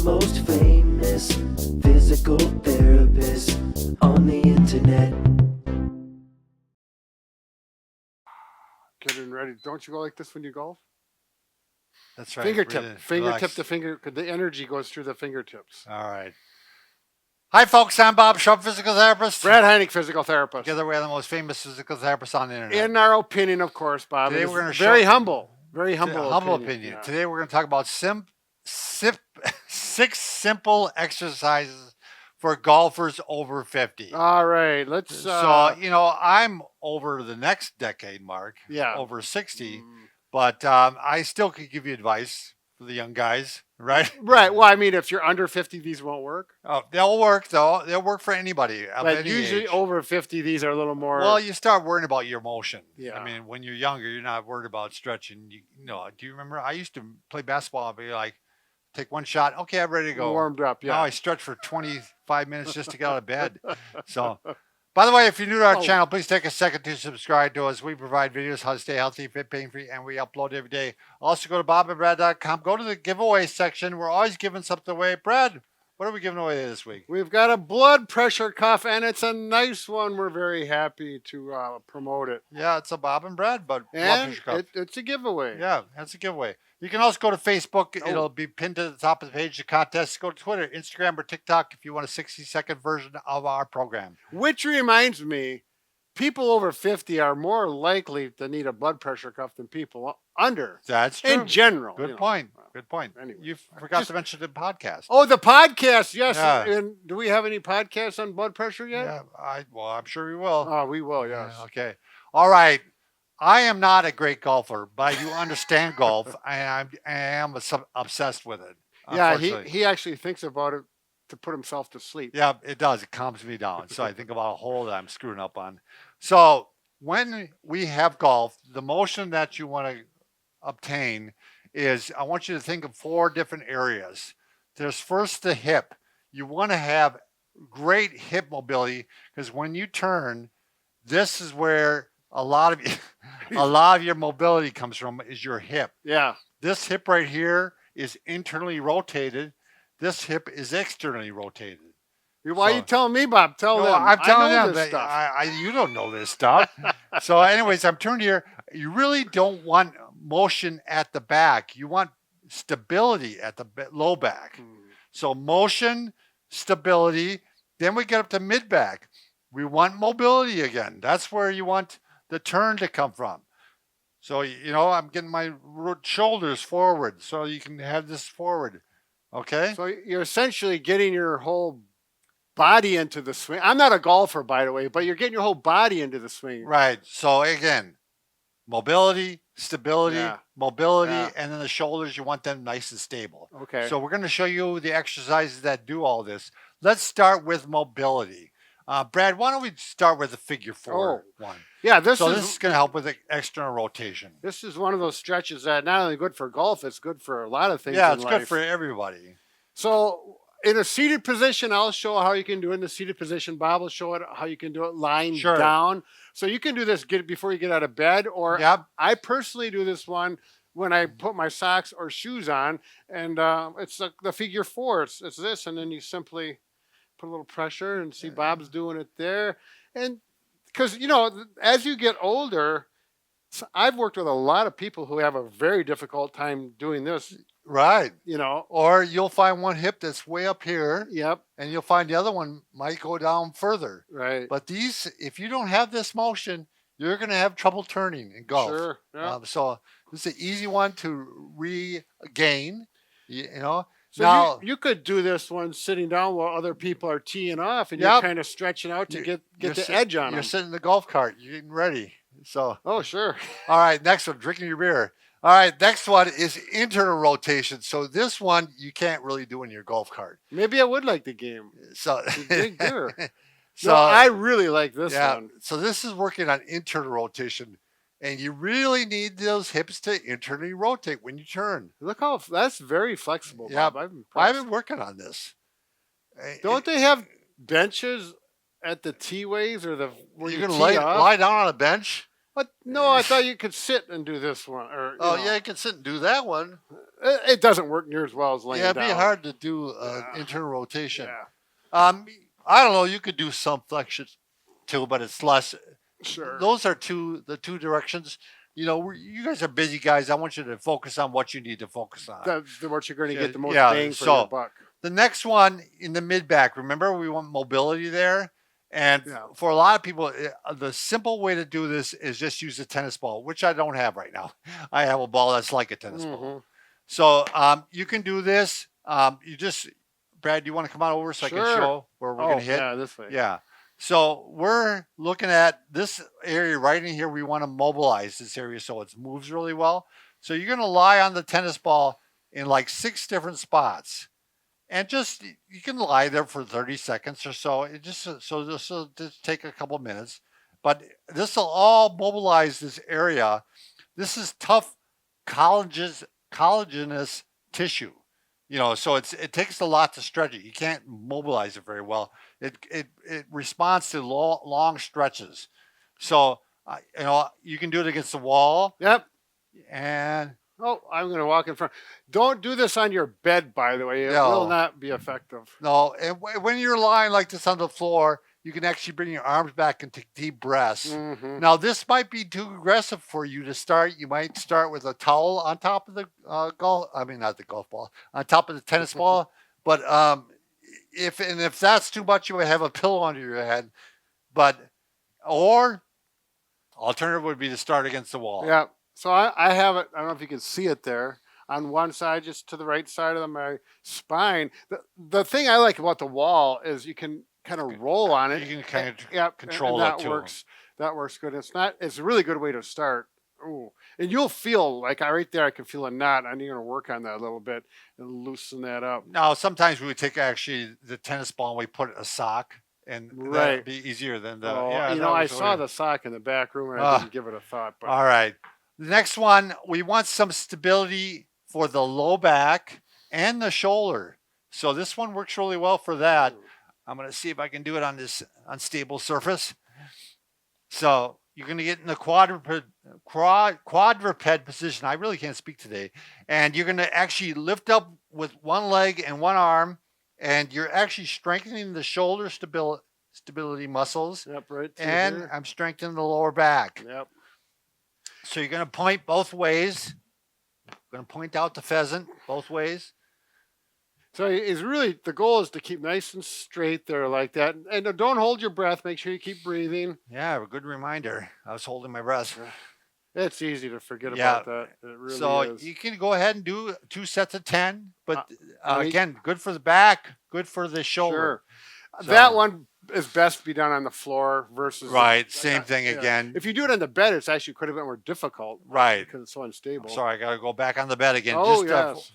most famous physical therapist on the internet. Getting ready. Don't you go like this when you golf? That's right. Fingertip Relax. to finger. The energy goes through the fingertips. All right. Hi, folks. I'm Bob Schrupp, physical therapist. Brad Heineck, physical therapist. Together, we are the most famous physical therapists on the internet. In our opinion, of course, Bob. Today It is we're gonna very show- humble. Very humble opinion. Yeah. Today, we're going to talk about 6 simple exercises for golfers over 50. All right. Let's. So, I'm over the next decade mark, Yeah. over 60, but I still could give you advice for the young guys, right? Right. Well, I mean, if you're under 50, these won't work. Oh, they'll work, though. They'll work for anybody of But any usually age. over 50, these are a little more. Well, you start worrying about your motion. Yeah. I mean, when you're younger, you're not worried about stretching. Do you remember? I used to play basketball. I'd be like, take one shot. Okay, I'm ready to go. warmed up. Yeah. Now I stretch for 25 minutes just to get out of bed. So, by the way, if you're new to our channel, please take a second to subscribe to us. We provide videos how to stay healthy, fit, pain-free, and we upload every day. Also, go to bobandbrad.com. Go to the giveaway section. We're always giving something away. Brad, what are we giving away this week? We've got a blood pressure cuff, and it's a nice one. We're very happy to promote it. Yeah, it's a Bob and Brad, but blood And pressure cuff. it's a giveaway. Yeah, that's a giveaway. You can also go to Facebook. It'll be pinned to the top of the page, the contest. Go to Twitter, Instagram, or TikTok if you want a 60-second version of our program. Which reminds me, people over 50 are more likely to need a blood pressure cuff than people under. That's true. In general. Good point. Good point. Anyway. You forgot to mention the podcast. Oh, the podcast. Yes. Yeah. And do we have any podcasts on blood pressure yet? Yeah, I'm sure we will. Oh, we will, yes. Okay. All right. I am not a great golfer, but I do understand golf. I am obsessed with it. Yeah, Unfortunately. he actually thinks about it to put himself to sleep. Yeah, it does. It calms me down. So I think about a hole that I'm screwing up on. So when we have golf, the motion that you want to obtain is, I want you to think of 4 different areas. There's first the hip. You want to have great hip mobility because when you turn, this is where a lot of your mobility comes from, is your hip. Yeah. This hip right here is internally rotated. This hip is externally rotated. Why are you telling me, Bob? Tell them. I'm telling I know them this that stuff. you don't know this stuff. So anyways, I'm turning here. You really don't want motion at the back. You want stability at the low back. So motion, stability. Then we get up to mid back. We want mobility again. That's where you want the turn to come from. So, I'm getting my shoulders forward so you can have this forward. Okay? So you're essentially getting your whole body into the swing. I'm not a golfer, by the way, but you're getting your whole body into the swing. Right. So again, mobility, stability, mobility, Yeah. and then the shoulders, you want them nice and stable. Okay. So we're going to show you the exercises that do all this. Let's start with mobility. Brad, why don't we start with the figure 4 one? Yeah, this So is this is going to help with the external rotation. this is one of those stretches that not only good for golf, it's good for a lot of things. Yeah, in it's life. good for everybody. So in a seated position, I'll show how you can do it in the seated position. Bob will show it how you can do it lying Sure. down. So you can do this before you get out of bed, or Yep. I personally do this one when I put my socks or shoes on, and it's the figure 4. It's this, and then you simply put a little pressure and see Bob's doing it there. And because, as you get older, I've worked with a lot of people who have a very difficult time doing this, Right. you know. Or you'll find one hip that's way up here, Yep. and you'll find the other one might go down further. Right. But these, if you don't have this motion, you're going to have trouble turning in golf. Sure. Yeah. So this is an easy one to regain. So now, you could do this one sitting down while other people are teeing off, and Yep. you're kind of stretching out to get the edge on You're them. sitting in the golf cart. You're getting ready. So, Oh, sure. all right, next one, drinking your beer. All right, next one is internal rotation. So this one you can't really do in your golf cart. Maybe I would like the game. So, Drink beer. so No, I really like this yeah. one. So this is working on internal rotation, and you really need those hips to internally rotate when you turn. Look how that's very flexible, Yeah, Bob. I'm impressed. I've been working on this. Don't they have benches at the teeways or where You you can tee off? lie down on a bench. What? No, I thought you could sit and do this one. Or Oh yeah, you can sit and do that one. it doesn't work near as well as laying Yeah, down. it'd be hard to do Yeah. internal rotation. Yeah, I don't know. You could do some flexions too, but it's less. sure. Those are the two directions. You know, you guys are busy guys. I want you to focus on what you need to focus on. That's what you're going to get the most Yeah, bang for so- your buck. The next one in the mid back, remember we want mobility there. And Yeah. for a lot of people, the simple way to do this is just use a tennis ball, which I don't have right now. I have a ball that's like a tennis ball. Mhm. So you can do this. You just, Brad, do you want to come on over so I Sure. can show where we're going to hit? Yeah, this way. Yeah. So we're looking at this area right in here. We want to mobilize this area so it moves really well. So you're going to lie on the tennis ball in like 6 different spots. And just, you can lie there for 30 seconds or so. It just, so this will just take a couple minutes. But this will all mobilize this area. This is tough collagenous tissue. You know, so it takes a lot to stretch it. You can't mobilize it very well. It responds to long stretches. So you know, you can do it against the wall. Yep. And Oh, I'm going to walk in front. Don't do this on your bed, by the way. It No. will not be effective. no, and when you're lying like this on the floor, you can actually bring your arms back and take deep breaths. Mhm. Now, this might be too aggressive for you to start. You might start with a towel on top of the not the golf ball, on top of the tennis ball. But if that's too much, you would have a pillow under your head. Or alternative would be to start against the wall. Yeah. So I have it. I don't know if you can see it there on one side, just to the right side of my spine. The thing I like about the wall is you can kind of roll on it. You can kind of Yep, control and it that too. works. That works good. It's a really good way to start. Ooh. And you'll feel like right there, I can feel a knot. I need to work on that a little bit and loosen that up. Now, sometimes we would take actually the tennis ball and we put a sock, and Right. that'd be easier than the. Oh, yeah, you that know, I was saw over. the sock in the back room and I Ah. didn't give it a thought. But All right. The next one, we want some stability for the low back and the shoulder. So this one works really well for that. I'm going to see if I can do it on this unstable surface. So you're going to get in the quadruped position. I really can't speak today. And you're going to actually lift up with one leg and one arm, and you're actually strengthening the shoulder stability muscles. Yep, right. through And here. I'm strengthening the lower back. Yep. So you're going to point both ways. Going to point out the pheasant both ways. So it's really the goal is to keep nice and straight there like that, and don't hold your breath. Make sure you keep breathing. Yeah, a good reminder. I was holding my breath. It's easy to forget Yeah. about that. It really So is. you can go ahead and do 2 sets of 10, but I mean- again, good for the back, good for the shoulder. Sure. So- That one is best to be done on the floor versus Right, same thing yeah. again. If you do it on the bed, it's actually quite a bit more difficult Right. because it's so unstable. Sorry, I got to go back on the bed again Oh, just yes.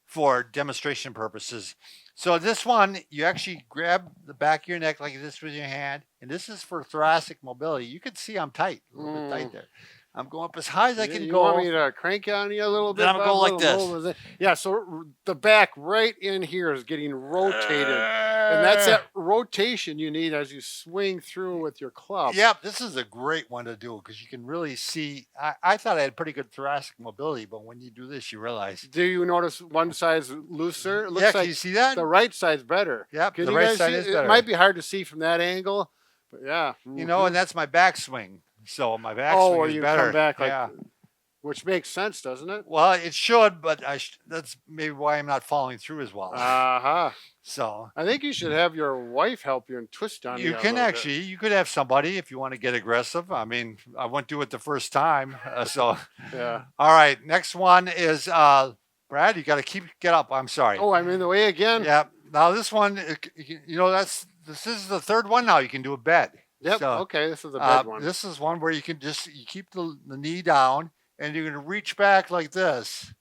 for demonstration purposes. So this one, you actually grab the back of your neck like this with your hand, and this is for thoracic mobility. You can see I'm tight, a little bit tight there. I'm going up as high as I can you go. want me to crank on you a little bit? Then I'm gonna Bob? go like Little this. Yeah, so the back right in here is getting rotated. And that's that rotation you need as you swing through with your club. Yep, this is a great one to do because you can really see. I thought I had pretty good thoracic mobility, but when you do this, you realize. Do you notice one side's looser? It looks Yeah, like can you see that? the right side's better. Yep, Can the you right guys side see? is It better. might be hard to see from that angle, but yeah. You know, and that's my backswing. So my backswing oh, or is you better. come back like, yeah. which makes sense, doesn't it? Well, it should, but that's maybe why I'm not following through as well. Uh-huh. So I think you should have your wife help you and twist on you can actually, you could have somebody if you want to get aggressive. I mean, I wouldn't do it the first time. So, Yeah. all right, next one is Brad. You got to get up. I'm sorry. Oh, I'm in the way again. Yeah. Now this one, you know, this is the third one. Now you can do a bed. Yep. So, Okay. This is the bed one. This is one where you can you keep the knee down and you're going to reach back like this.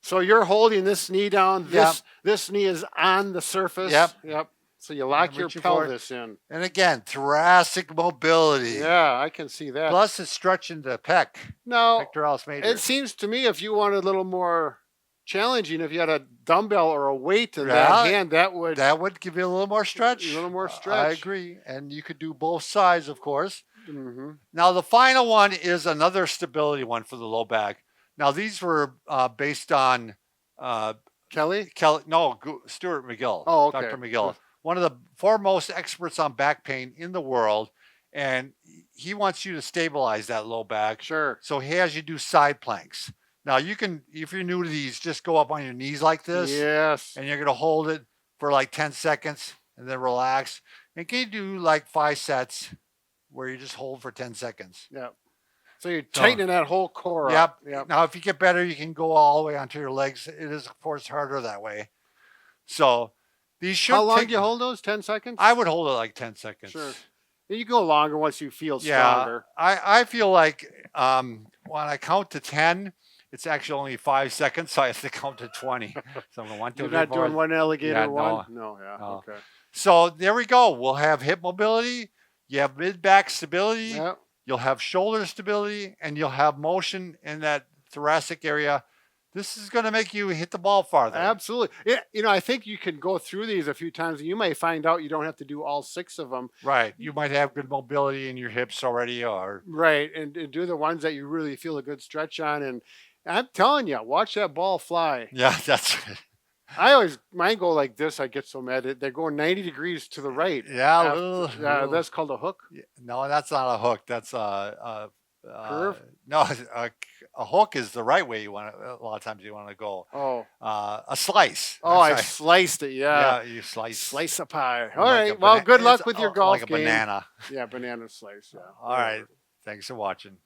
So you're holding this knee down. Yep. This knee is on the surface. Yep. Yep. So you lock And your reaching forward. pelvis in. And again, thoracic mobility. Yeah, I can see that. Plus it's stretching the Now, pectoralis major. it seems to me if you wanted a little more challenging, if you had a dumbbell or a weight in Yeah, that hand, that would give you a little more stretch. A little more I stretch. agree. And you could do both sides, of course. Mhm. Now, the final one is another stability one for the low back. Now these were based on Kelly? Stuart McGill. Oh, okay. Dr. McGill, one of the foremost experts on back pain in the world, and he wants you to stabilize that low back. Sure. So he has you do side planks. Now you can, if you're new to these, just go up on your knees like this. Yes. And you're gonna hold it for like 10 seconds and then relax. And can you do like 5 sets where you just hold for 10 seconds? Yep. So you're tightening that whole core up. Yep. Now, if you get better, you can go all the way onto your legs. It is, of course, harder that way. So these should. How long do you hold those? 10 seconds? I would hold it like 10 seconds. Sure. You go longer once you feel stronger. I feel like when I count to 10, it's actually only 5 seconds, so I have to count to 20. So I'm going 1, 2, 3, 4. You're not doing one alligator one? No. No. Okay. So there we go. We'll have hip mobility. You have mid-back stability. Yep. You'll have shoulder stability, and you'll have motion in that thoracic area. This is going to make you hit the ball farther. Absolutely. Yeah, I think you can go through these a few times, and you may find out you don't have to do all 6 of them. Right. You might have good mobility in your hips already, or right, and do the ones that you really feel a good stretch on. And I'm telling you, watch that ball fly. Yeah, that's it. Mine go like this. I get so mad. They're going 90 degrees to the right. Yeah. That's called a hook. No, that's not a hook. That's a curve. No, a hook is the right way you want to. A lot of times you want to go. Oh. A slice. Oh, I sliced it. Yeah. Yeah, you slice a pie. All like right. Well, good luck with your golf like game. a banana. Yeah, banana slice. Yeah. All right. Thanks for watching.